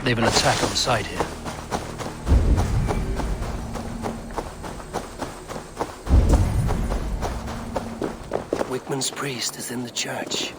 They've an attack on sight here. Wickman's priest is in the church.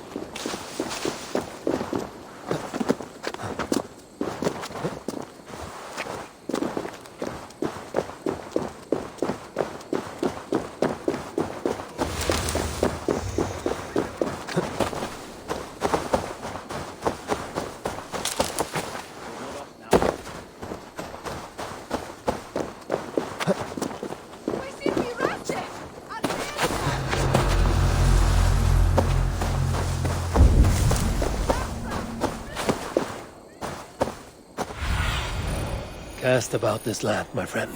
Cast about this land, my friend.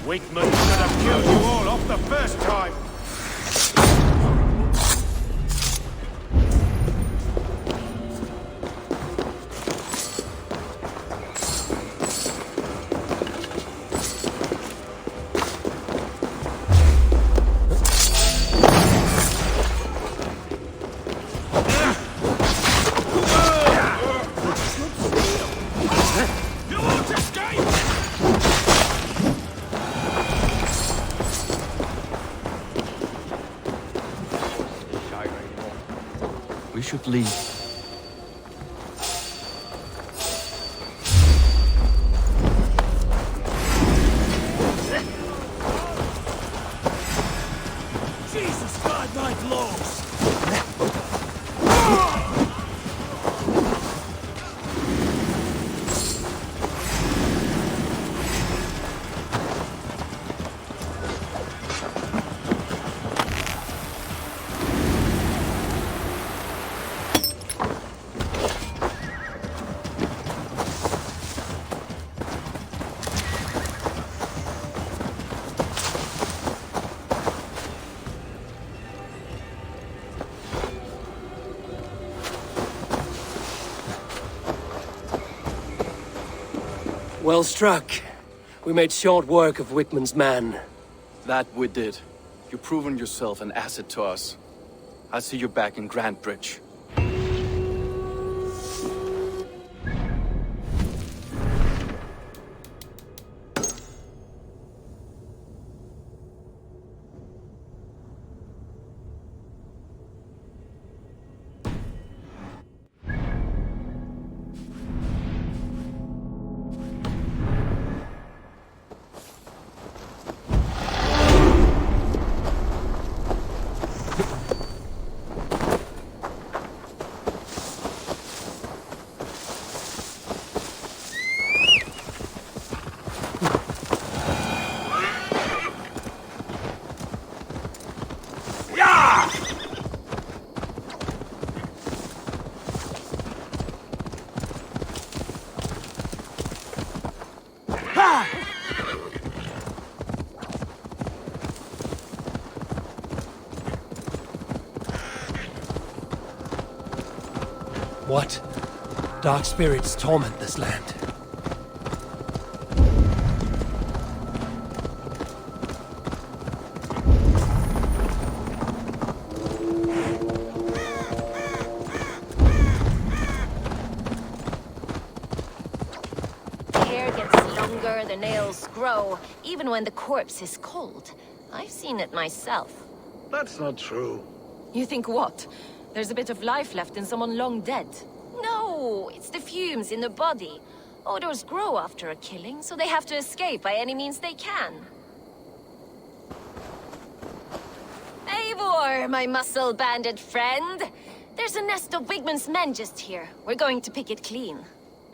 Wickman should have killed you all off the first time! We should leave. Jesus God, my blows! Well struck. We made short work of Wickman's man. That we did. You've proven yourself an asset to us. I'll see you back in Grantbridge. What? Dark spirits torment this land. where the nails grow, even when the corpse is cold. I've seen it myself. That's not true. You think what? There's a bit of life left in someone long dead? No, it's the fumes in the body. Odors grow after a killing, so they have to escape by any means they can. Eivor, my muscle-banded friend! There's a nest of Wigman's men just here. We're going to pick it clean.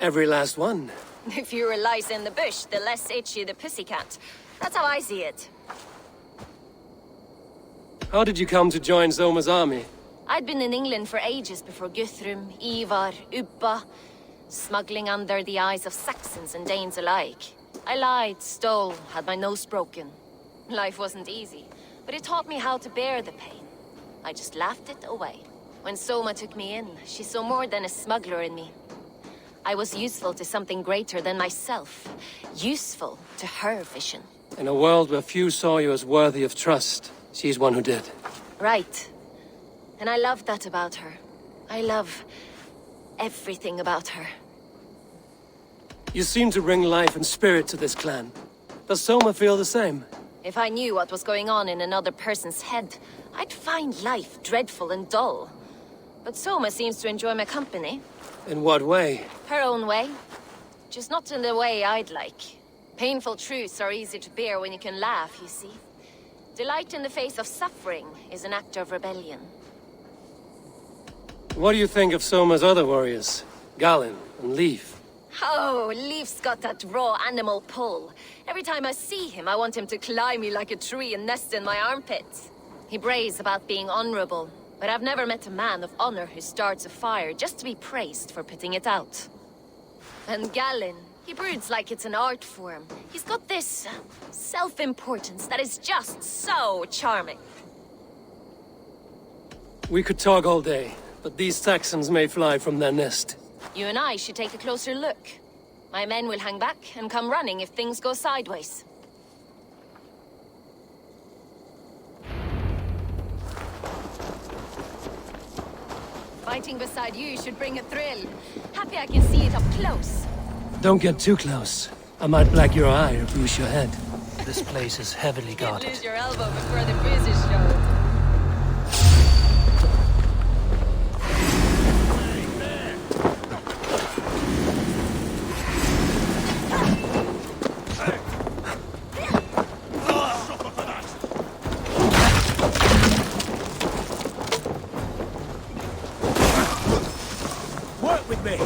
Every last one. The fewer lies in the bush, the less itchy the pussycat. That's how I see it. How did you come to join Zoma's army? I'd been in England for ages before Guthrum, Ivar, Ubba, smuggling under the eyes of Saxons and Danes alike. I lied, stole, had my nose broken. Life wasn't easy, but it taught me how to bear the pain. I just laughed it away. When Soma took me in, she saw more than a smuggler in me. I was useful to something greater than myself. Useful to her vision. In a world where few saw you as worthy of trust, she's one who did. Right. And I love that about her. I love everything about her. You seem to bring life and spirit to this clan. Does Soma feel the same? If I knew what was going on in another person's head, I'd find life dreadful and dull. But Soma seems to enjoy my company. In what way? Her own way. Just not in the way I'd like. Painful truths are easy to bear when you can laugh, you see. Delight in the face of suffering is an act of rebellion. What do you think of Soma's other warriors? Galin and Leaf? Oh, Leaf's got that raw animal pull. Every time I see him, I want him to climb me like a tree and nest in my armpits. He brays about being honorable, but I've never met a man of honor who starts a fire just to be praised for putting it out. And Galin, he broods like it's an art form. He's got this self-importance that is just so charming. We could talk all day, but these Saxons may fly from their nest. You and I should take a closer look. My men will hang back and come running if things go sideways. Fighting beside you should bring a thrill. Happy I can see it up close. Don't get too close. I might black your eye or bruise your head. This place is heavily You'd guarded. lose your elbow before the booze is shown. Work with me!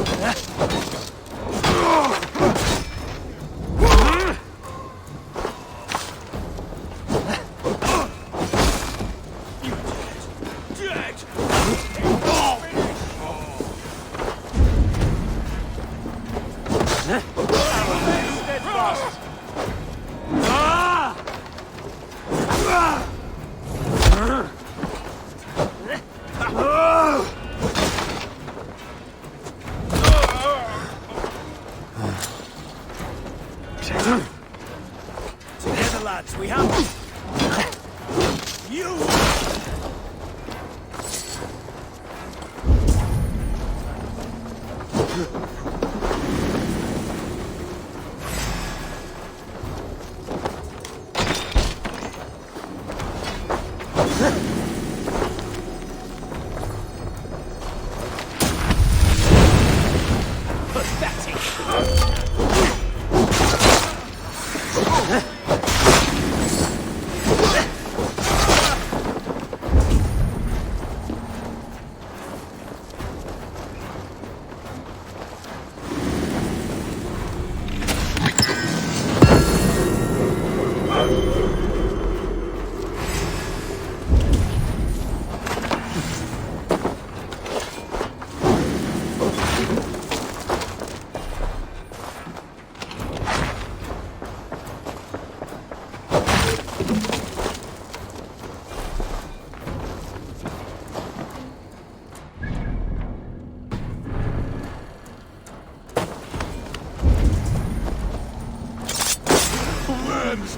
Together, lads, we have you.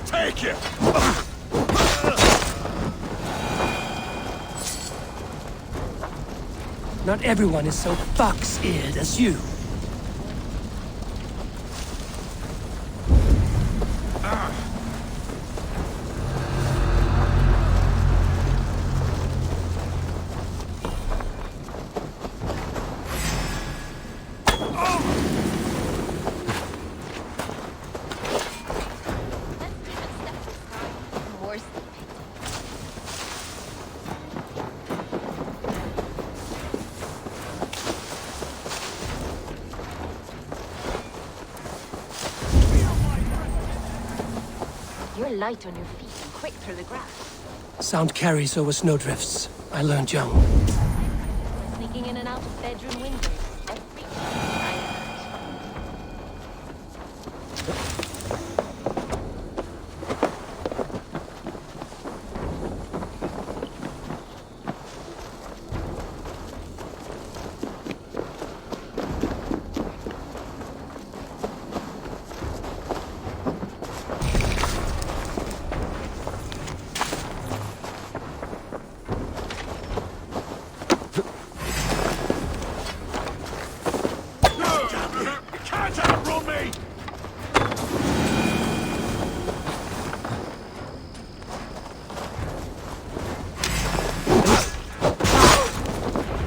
Take it! Not everyone is so fox-eared as you. You're light on your feet and quick through the grass. Sound carries over snowdrifts. I learned young. Sneaking in and out of bedroom windows. Every day I learned.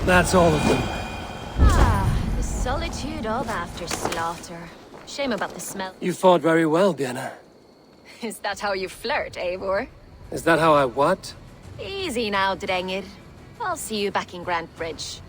That's all of them. Ah, the solitude of after slaughter. Shame about the smell. You fought very well, Björna. Is that how you flirt, Eivor? Is that how I what? Easy now, Drengir. I'll see you back in Grant Bridge.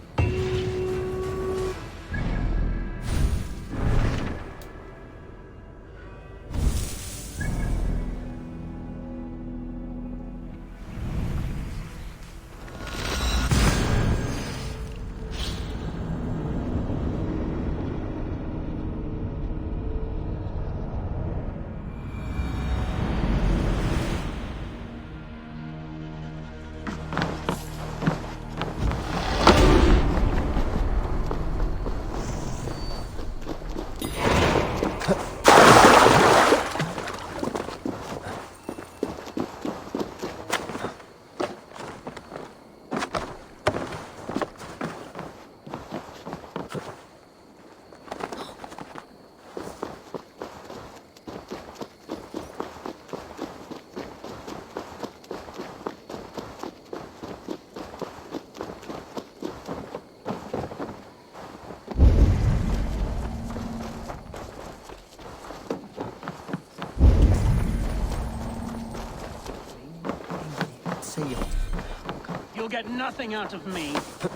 You'll get nothing out of me.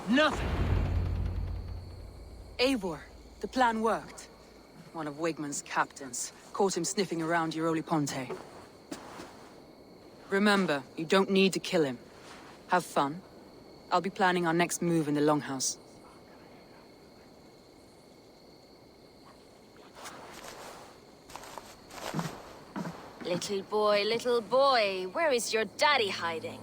Nothing! Eivor, the plan worked. One of Wigmund's captains caught him sniffing around Ely Ponte. Remember, you don't need to kill him. Have fun. I'll be planning our next move in the Longhouse. Little boy, where is your daddy hiding?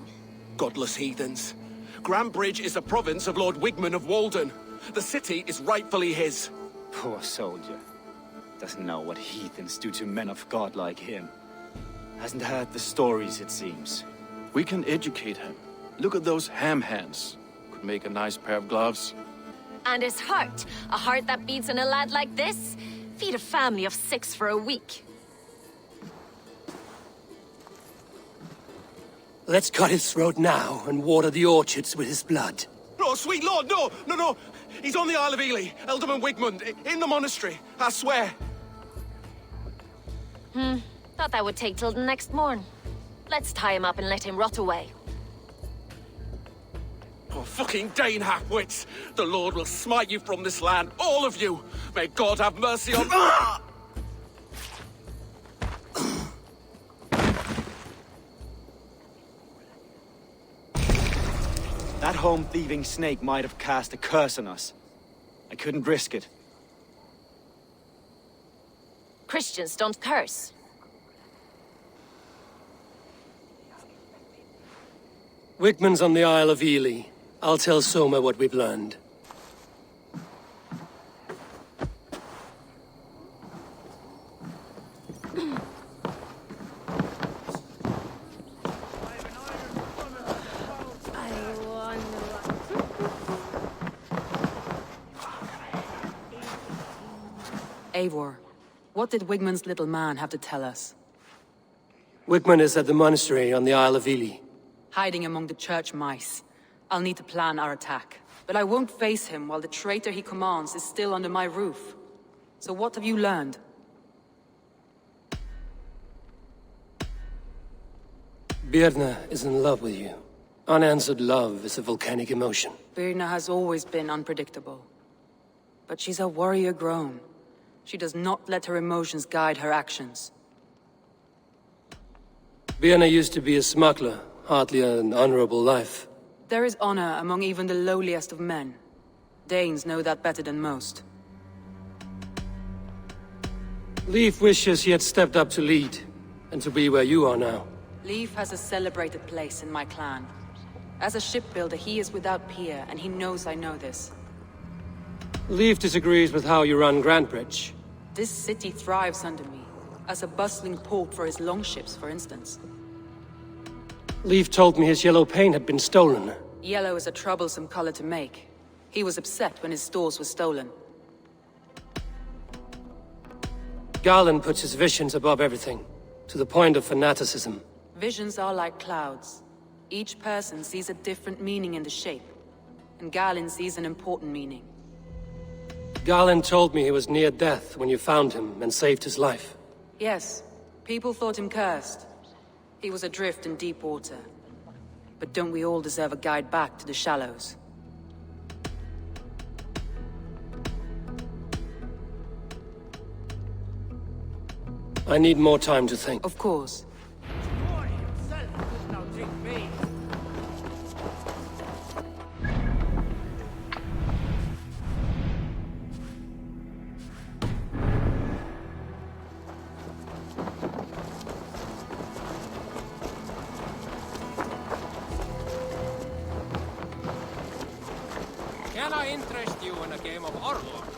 Godless heathens. Grand Bridge is a province of Lord Wigmund of Walden. The city is rightfully his. Poor soldier. Doesn't know what heathens do to men of God like him. Hasn't heard the stories, it seems. We can educate him. Look at those ham hands. Could make a nice pair of gloves. And his heart, a heart that beats in a lad like this? Feed a family of 6 for a week. Let's cut his throat now and water the orchards with his blood. Oh, sweet lord, no! He's on the Isle of Ely, Ealdorman Wigmund, in the monastery, I swear. Thought that would take till the next morn. Let's tie him up and let him rot away. Oh, fucking Dane half-wits! The Lord will smite you from this land, all of you! May God have mercy on... Ah! That home-thieving snake might have cast a curse on us. I couldn't risk it. Christians don't curse. Wigmund's on the Isle of Ely. I'll tell Soma what we've learned. Eivor, what did Wigmund's little man have to tell us? Wigmund is at the monastery on the Isle of Ely. Hiding among the church mice. I'll need to plan our attack. But I won't face him while the traitor he commands is still under my roof. So what have you learned? Björna is in love with you. Unanswered love is a volcanic emotion. Birna has always been unpredictable. But she's a warrior grown. She does not let her emotions guide her actions. Vienna used to be a smuggler, hardly an honorable life. There is honor among even the lowliest of men. Danes know that better than most. Leif wishes he had stepped up to lead, and to be where you are now. Leif has a celebrated place in my clan. As a shipbuilder, he is without peer, and he knows I know this. Leif disagrees with how you run Grantbridge. This city thrives under me, as a bustling port for his longships, for instance. Leif told me his yellow paint had been stolen. Yellow is a troublesome color to make. He was upset when his stores were stolen. Garland puts his visions above everything, to the point of fanaticism. Visions are like clouds. Each person sees a different meaning in the shape, and Garland sees an important meaning. Garland told me he was near death when you found him and saved his life. Yes, people thought him cursed. He was adrift in deep water. But don't we all deserve a guide back to the shallows? I need more time to think. Of course. Boy himself does not drink me. Can I interest you in a game of Orlok?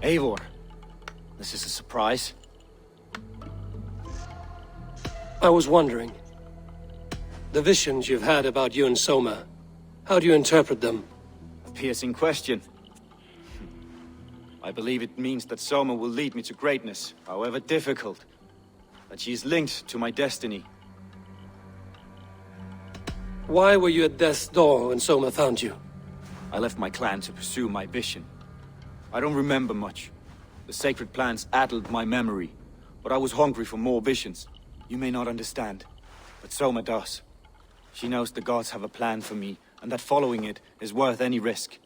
Eivor, this is a surprise. I was wondering. The visions you've had about you and Soma, how do you interpret them? A piercing question. I believe it means that Soma will lead me to greatness, however difficult. That she is linked to my destiny. Why were you at death's door when Soma found you? I left my clan to pursue my vision. I don't remember much. The sacred plants addled my memory, but I was hungry for more visions. You may not understand, but Soma does. She knows the gods have a plan for me, and that following it is worth any risk.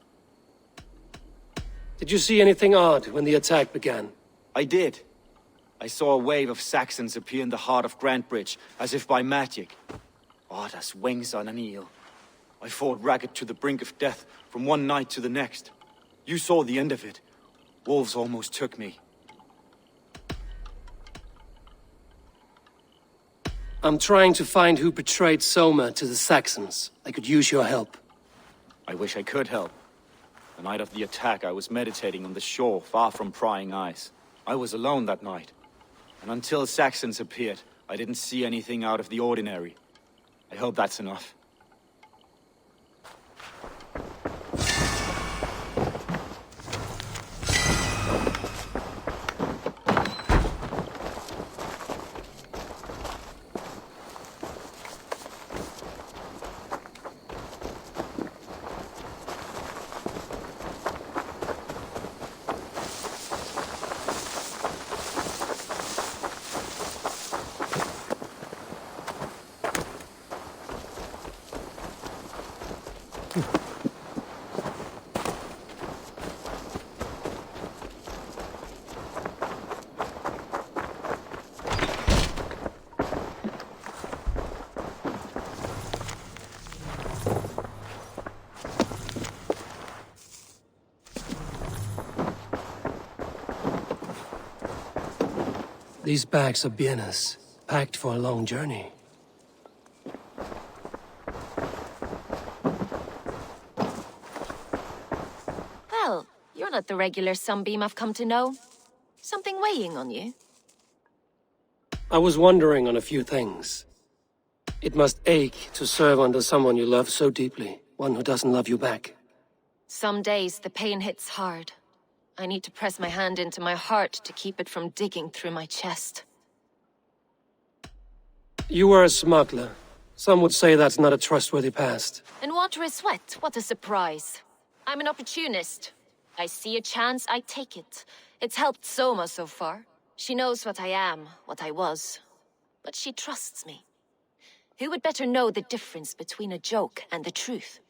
Did you see anything odd when the attack began? I did. I saw a wave of Saxons appear in the heart of Grantbridge, as if by magic. Odd as wings on an eel. I fought ragged to the brink of death from one night to the next. You saw the end of it. Wolves almost took me. I'm trying to find who betrayed Soma to the Saxons. I could use your help. I wish I could help. The night of the attack, I was meditating on the shore, far from prying eyes. I was alone that night. And until Saxons appeared, I didn't see anything out of the ordinary. I hope that's enough. These bags are bienes, packed for a long journey. Well, you're not the regular sunbeam I've come to know. Something weighing on you? I was wondering on a few things. It must ache to serve under someone you love so deeply, one who doesn't love you back. Some days the pain hits hard. I need to press my hand into my heart to keep it from digging through my chest. You were a smuggler. Some would say that's not a trustworthy past. And water is wet, what a surprise. I'm an opportunist. I see a chance, I take it. It's helped Soma so far. She knows what I am, what I was. But she trusts me. Who would better know the difference between a joke and the truth?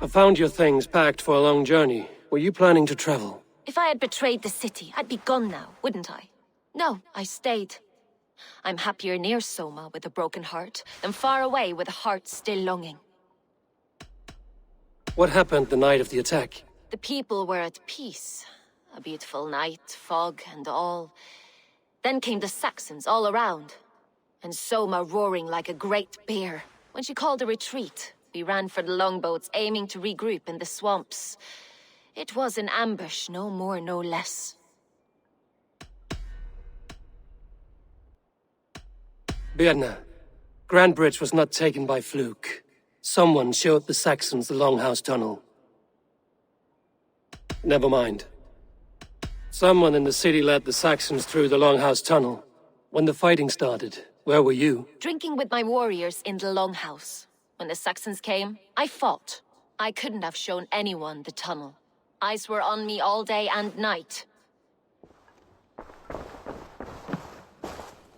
I found your things packed for a long journey. Were you planning to travel? If I had betrayed the city, I'd be gone now, wouldn't I? No, I stayed. I'm happier near Soma with a broken heart than far away with a heart still longing. What happened the night of the attack? The people were at peace. A beautiful night, fog and all. Then came the Saxons all around. And Soma roaring like a great bear. When she called a retreat, we ran for the longboats, aiming to regroup in the swamps. It was an ambush, no more, no less. Birna, Grand Bridge was not taken by fluke. Someone showed the Saxons the Longhouse Tunnel. Never mind. Someone in the city led the Saxons through the Longhouse Tunnel. When the fighting started, where were you? Drinking with my warriors in the Longhouse. When the Saxons came, I fought. I couldn't have shown anyone the tunnel. Eyes were on me all day and night.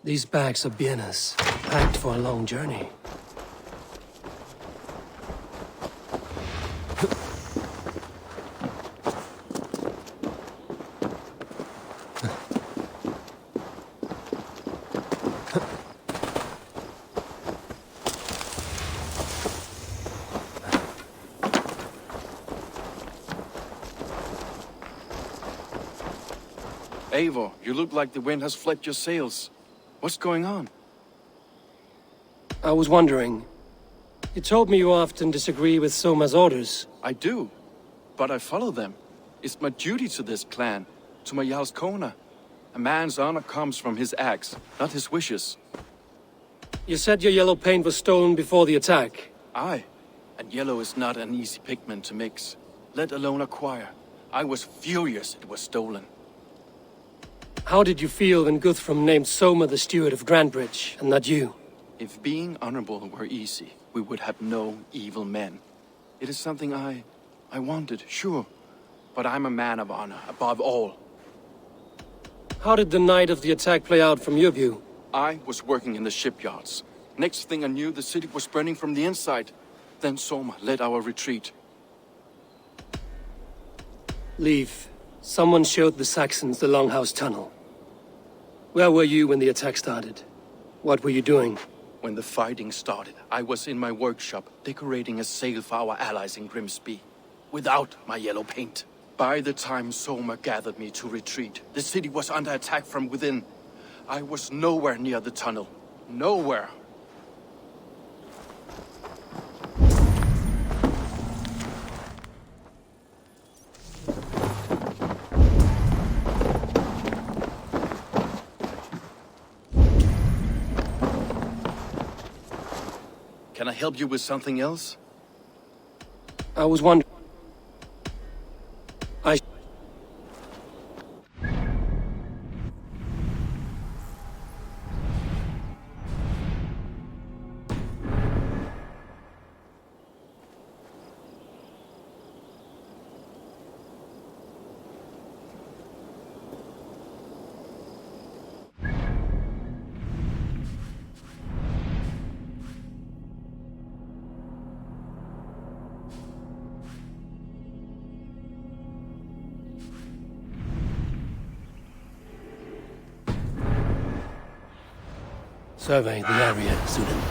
These bags are Birna's, packed for a long journey. Eivor, you look like the wind has flecked your sails. What's going on? I was wondering. You told me you often disagree with Soma's orders. I do, but I follow them. It's my duty to this clan, to my Jarl's Kona. A man's honor comes from his acts, not his wishes. You said your yellow paint was stolen before the attack. Aye, and yellow is not an easy pigment to mix, let alone acquire. I was furious it was stolen. How did you feel when Guthrum named Soma the steward of Grandbridge, and not you? If being honorable were easy, we would have no evil men. It is something I wanted, sure. But I'm a man of honor, above all. How did the night of the attack play out from your view? I was working in the shipyards. Next thing I knew, the city was burning from the inside. Then Soma led our retreat. Leave. Someone showed the Saxons the Longhouse Tunnel. Where were you when the attack started? What were you doing? When the fighting started, I was in my workshop, decorating a sail for our allies in Grimsby. Without my yellow paint. By the time Soma gathered me to retreat, the city was under attack from within. I was nowhere near the tunnel. Nowhere. Can I help you with something else? I was wondering... Survey the area, Sudan.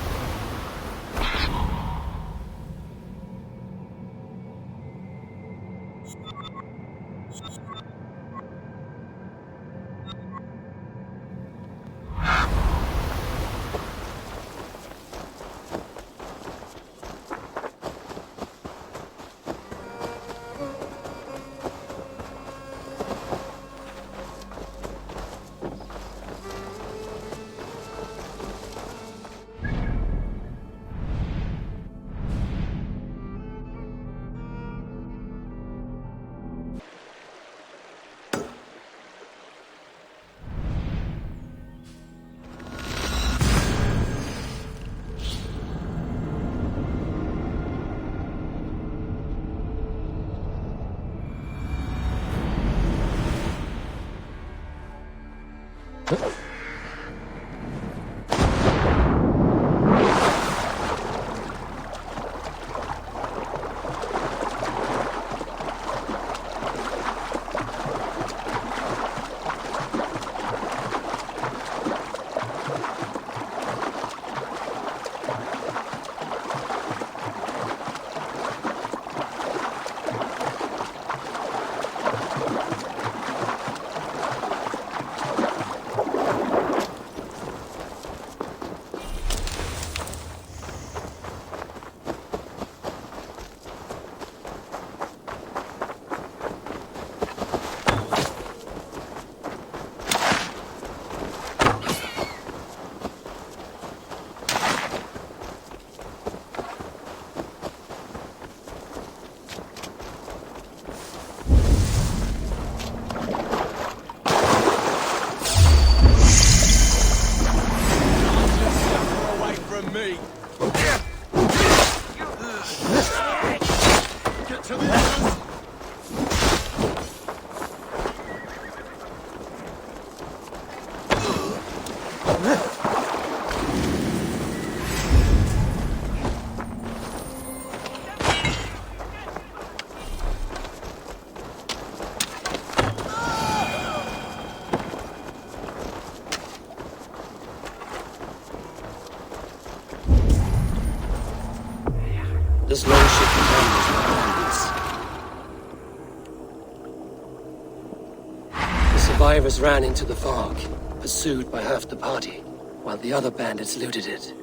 This longship becomes bandits. The survivors ran into the fog, pursued by half the party, while the other bandits looted it.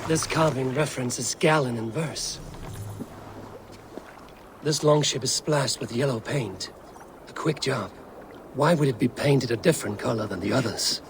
This carving references Gallon in verse. This longship is splashed with yellow paint. A quick job. Why would it be painted a different color than the others?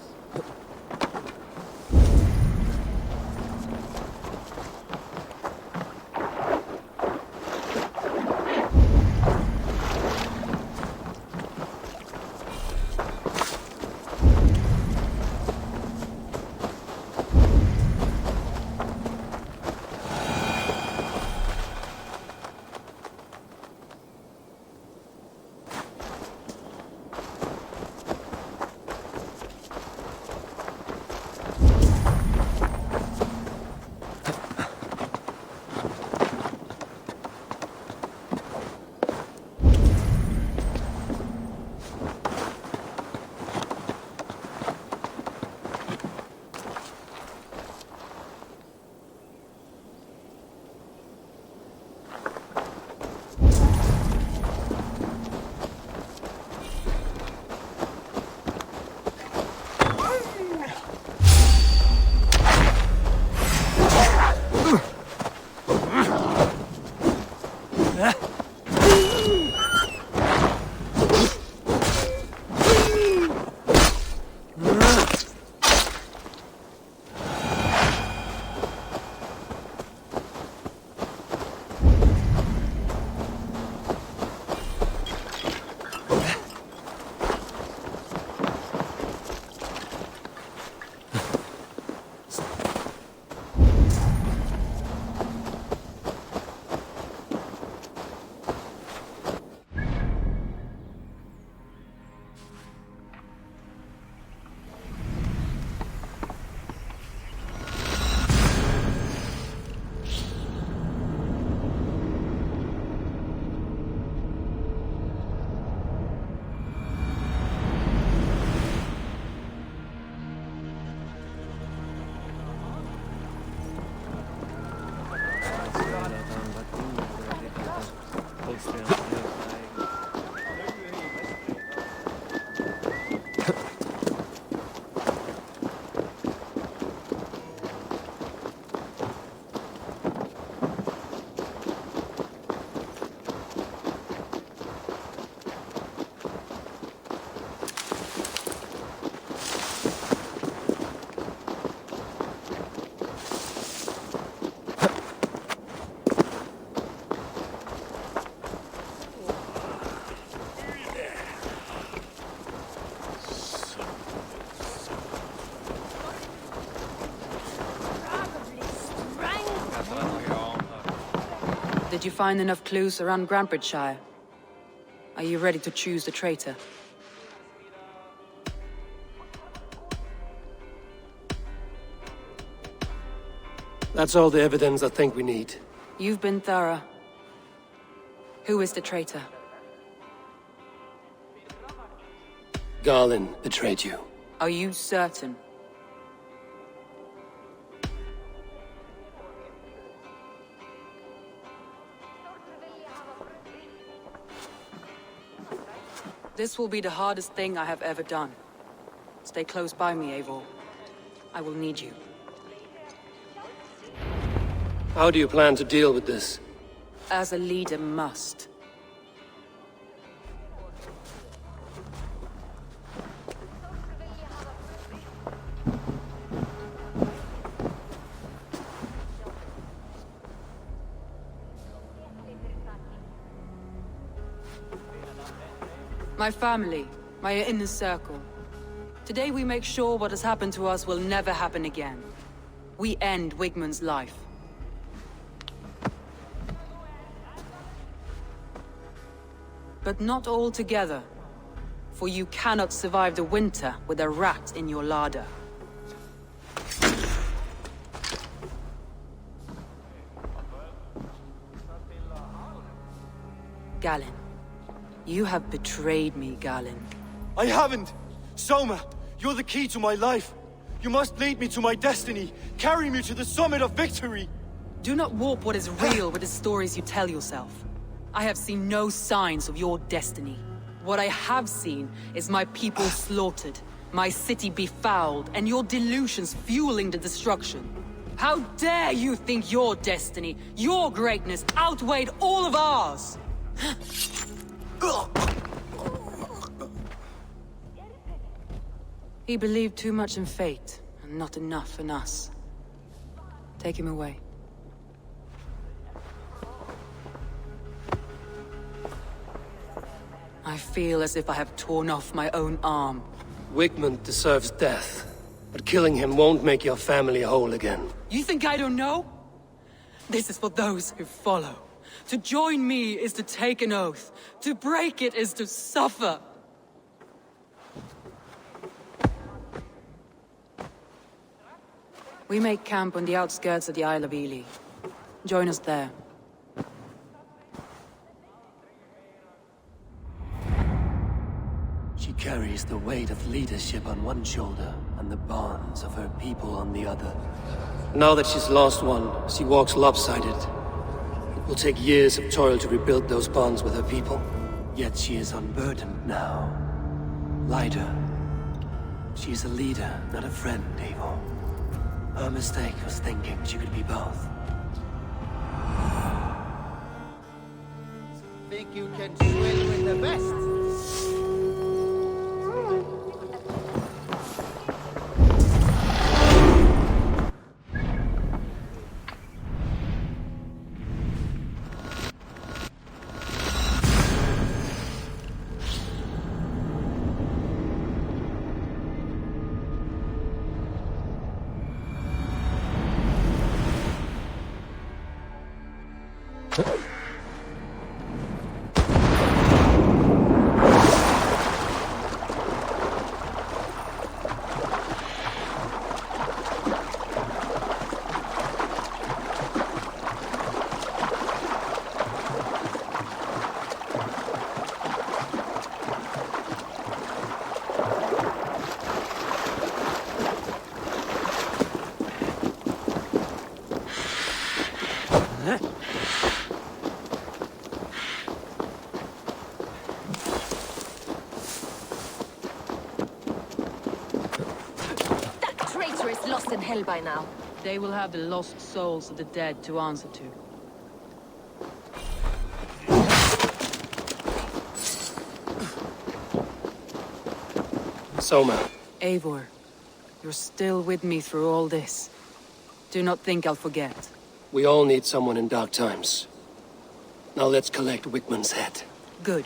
Did you find enough clues around Grantbridgeshire? Are you ready to choose the traitor? That's all the evidence I think we need. You've been thorough. Who is the traitor? Garlin betrayed you. Are you certain? This will be the hardest thing I have ever done. Stay close by me, Eivor. I will need you. How do you plan to deal with this? As a leader must. My family, my inner circle. Today we make sure what has happened to us will never happen again. We end Wigmund's life. But not all together. For you cannot survive the winter with a rat in your larder. Galinn. You have betrayed me, Galinn. I haven't! Soma, you're the key to my life. You must lead me to my destiny. Carry me to the summit of victory. Do not warp what is real with the stories you tell yourself. I have seen no signs of your destiny. What I have seen is my people slaughtered, my city befouled, and your delusions fueling the destruction. How dare you think your destiny, your greatness, outweighed all of ours? He believed too much in fate, and not enough in us. Take him away. I feel as if I have torn off my own arm. Wigmund deserves death, but killing him won't make your family whole again. You think I don't know? This is for those who follow. To join me is to take an oath. To break it is to suffer. We make camp on the outskirts of the Isle of Ely. Join us there. She carries the weight of leadership on one shoulder and the bonds of her people on the other. Now that she's lost one, she walks lopsided. It will take years of toil to rebuild those bonds with her people. Yet she is unburdened now. Lighter. She's a leader, not a friend, Eivor. Her mistake was thinking she could be both. Think you can swim with the best? Lost in hell by now. They will have the lost souls of the dead to answer to. Soma. Eivor, you're still with me through all this. Do not think I'll forget. We all need someone in dark times. Now let's collect Wigmund's head. Good.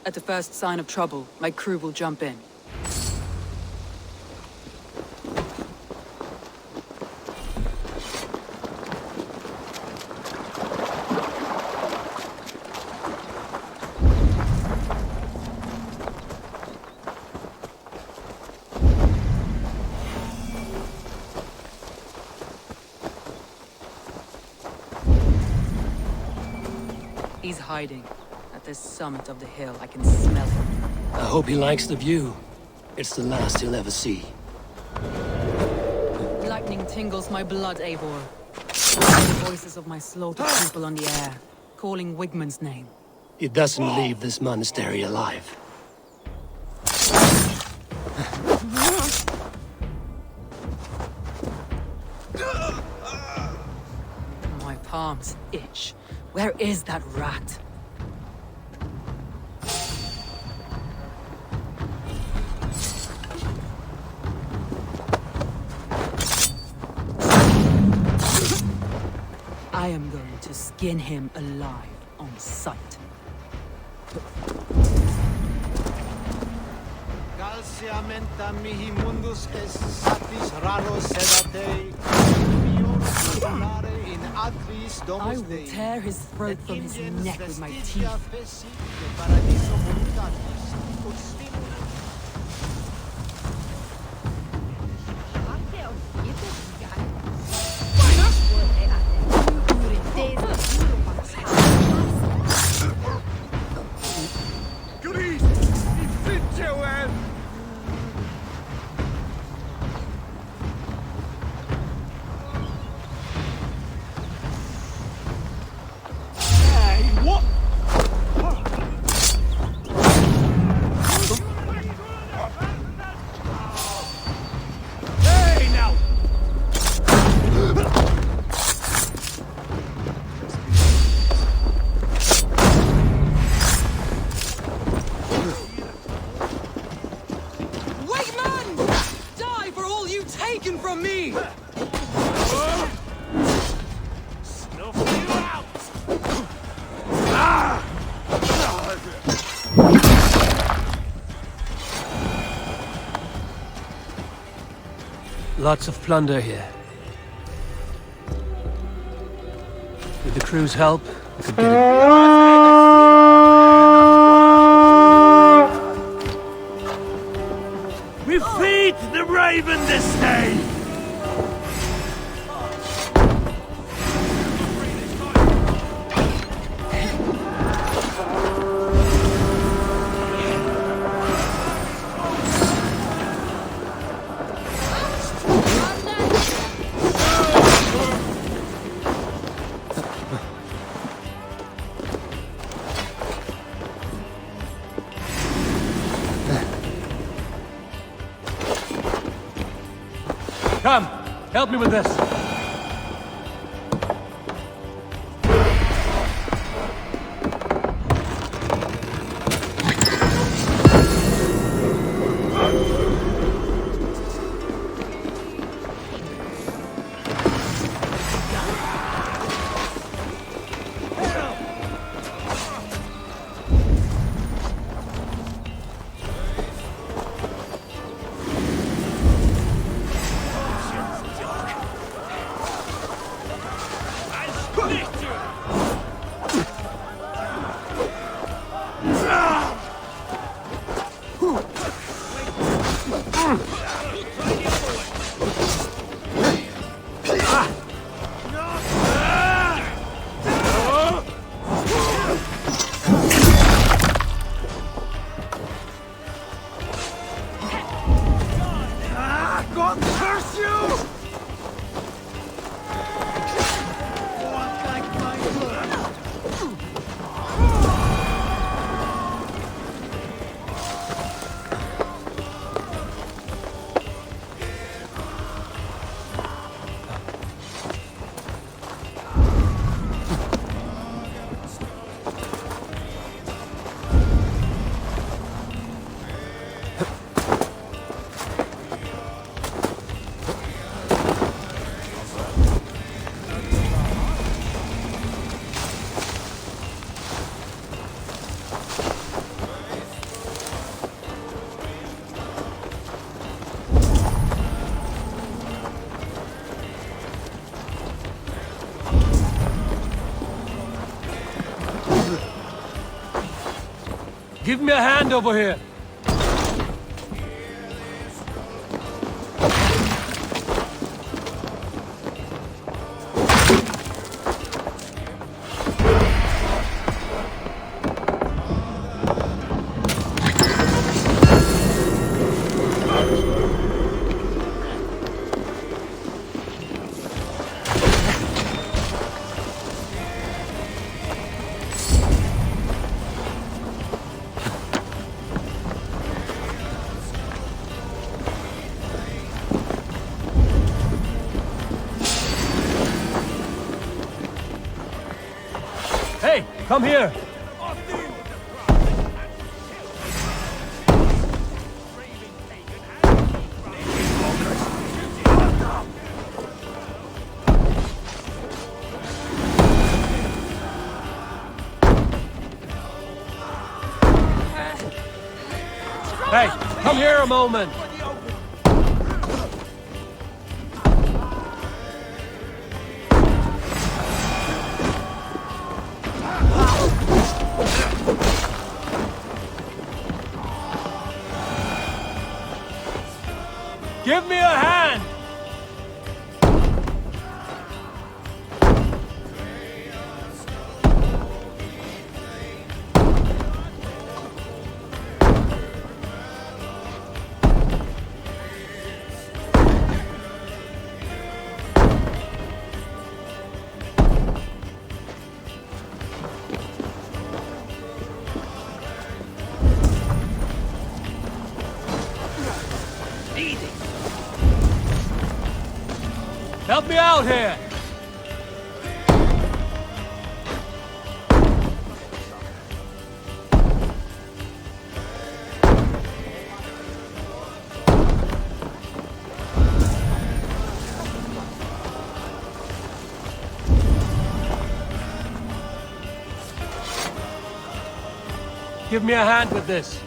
At the first sign of trouble, my crew will jump in. He's hiding. At the summit of the hill, I can smell him. I hope he likes the view. It's the last he'll ever see. Lightning tingles my blood, Eivor. The voices of my slaughtered people on the air, calling Wigmund's name. He doesn't leave this monastery alive. My palms itch. Where is that rat? I am going to skin him alive on sight. Calciamenta mihi mundus est satis raro sedate. I will tear his throat from his neck with my teeth. Lots of plunder here. With the crew's help, we could get it. We feed the raven this day! Come, help me with this. Give me a hand over here. Hey, come here! Hey, come here a moment! Give me a hand! Help me out here! Give me a hand with this.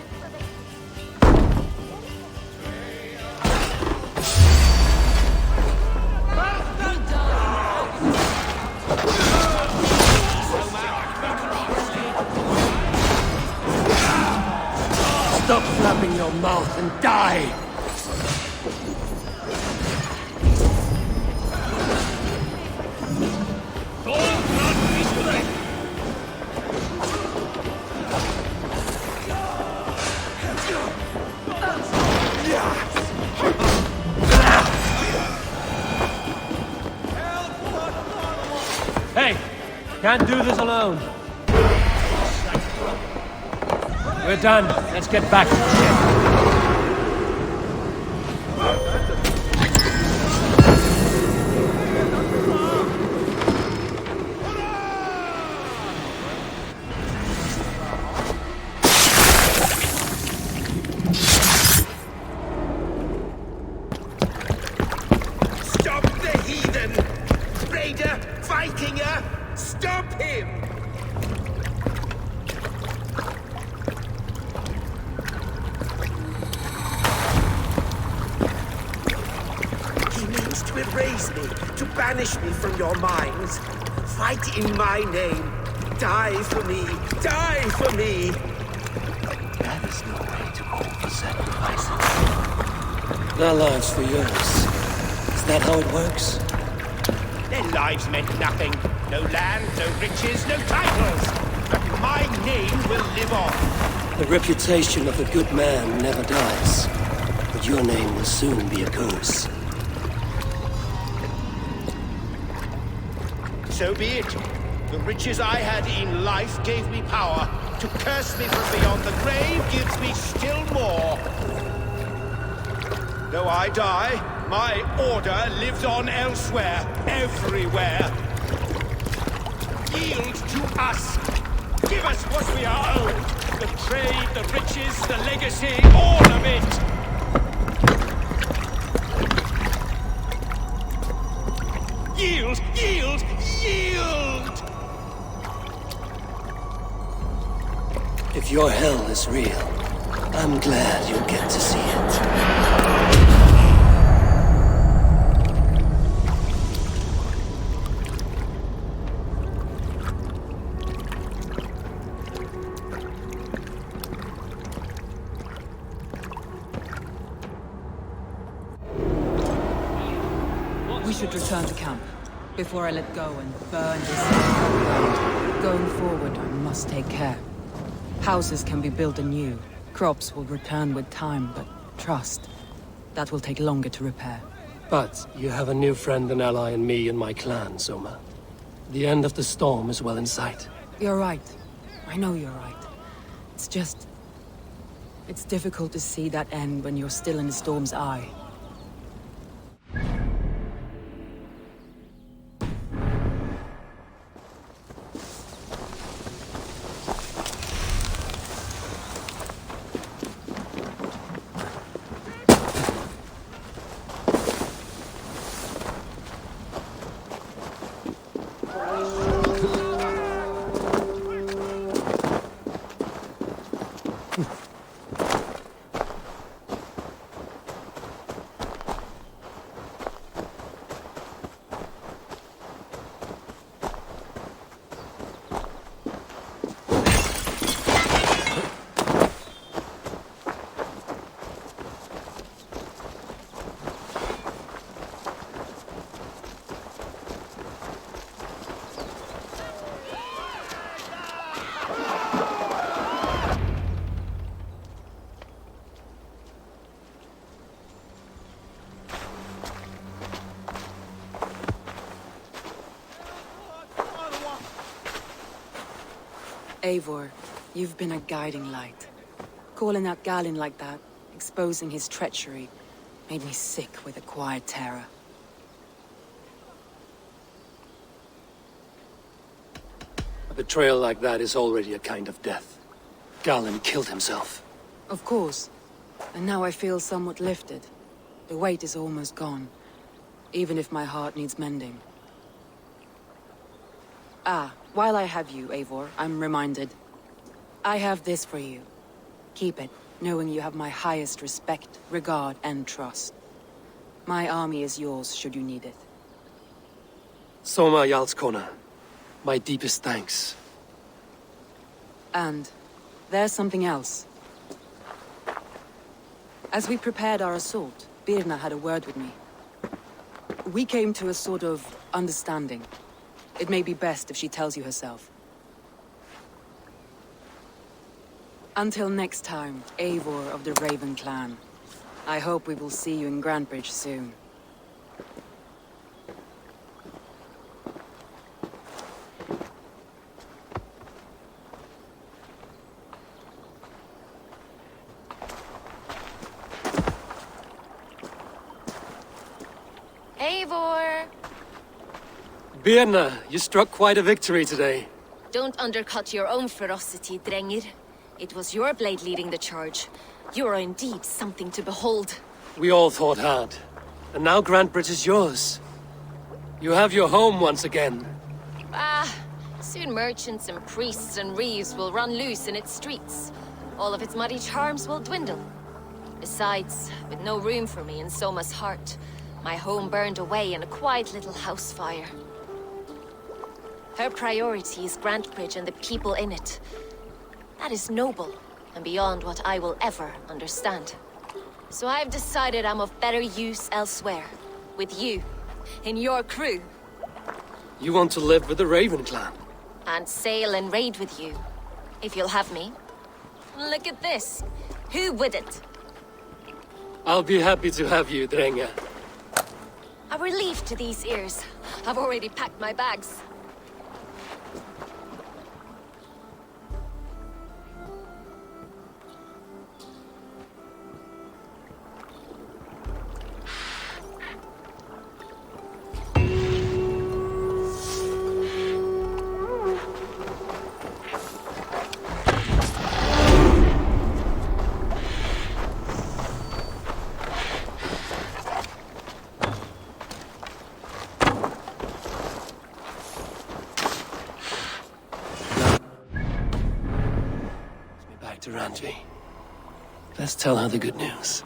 Stop flapping your mouth and die! Hey! Can't do this alone. We're done. Let's get back to the ship. Stop the heathen! Raider! Vikinger! Stop him! He means to erase me, to banish me from your minds. Fight in my name. Die for me. Die for me. That is no way to call for sacrifices. Their lives for yours. Is that how it works? Their lives meant nothing. No land, no riches, no titles. But my name will live on. The reputation of a good man never dies. But your name will soon be a curse. So be it. The riches I had in life gave me power. To curse me from beyond the grave gives me still more. Though I die, my order lives on elsewhere, everywhere. Yield to us. Give us what we are owed. The trade, the riches, the legacy, all of it. Yield, yield, yield! If your hell is real, I'm glad you'll get to see it. We should return to camp, before I let go and burn this ground. Going forward, I must take care. Houses can be built anew. Crops will return with time, but trust, that will take longer to repair. But you have a new friend and ally in me and my clan, Soma. The end of the storm is well in sight. You're right. I know you're right. It's just... it's difficult to see that end when you're still in the storm's eye. Eivor, you've been a guiding light. Calling out Galinn like that, exposing his treachery, made me sick with a quiet terror. A betrayal like that is already a kind of death. Galinn killed himself. Of course. And now I feel somewhat lifted. The weight is almost gone, even if my heart needs mending. Ah, while I have you, Eivor, I'm reminded. I have this for you. Keep it, knowing you have my highest respect, regard, and trust. My army is yours, should you need it. Soma Jarlskona, my deepest thanks. And there's something else. As we prepared our assault, Birna had a word with me. We came to a sort of understanding. It may be best if she tells you herself. Until next time, Eivor of the Raven Clan. I hope we will see you in Grantebridge soon. Eivor! Birna, you struck quite a victory today. Don't undercut your own ferocity, Drengir. It was your blade leading the charge. You are indeed something to behold. We all thought hard. And now Grantebridge is yours. You have your home once again. Soon merchants and priests and reeves will run loose in its streets. All of its muddy charms will dwindle. Besides, with no room for me in Soma's heart, my home burned away in a quiet little house fire. Her priority is Grantebridge and the people in it. That is noble, and beyond what I will ever understand. So I've decided I'm of better use elsewhere. With you. In your crew. You want to live with the Raven Clan? And sail and raid with you. If you'll have me. Look at this. Who wouldn't? I'll be happy to have you, Drenge. A relief to these ears. I've already packed my bags. Ranji. Let's tell her the good news.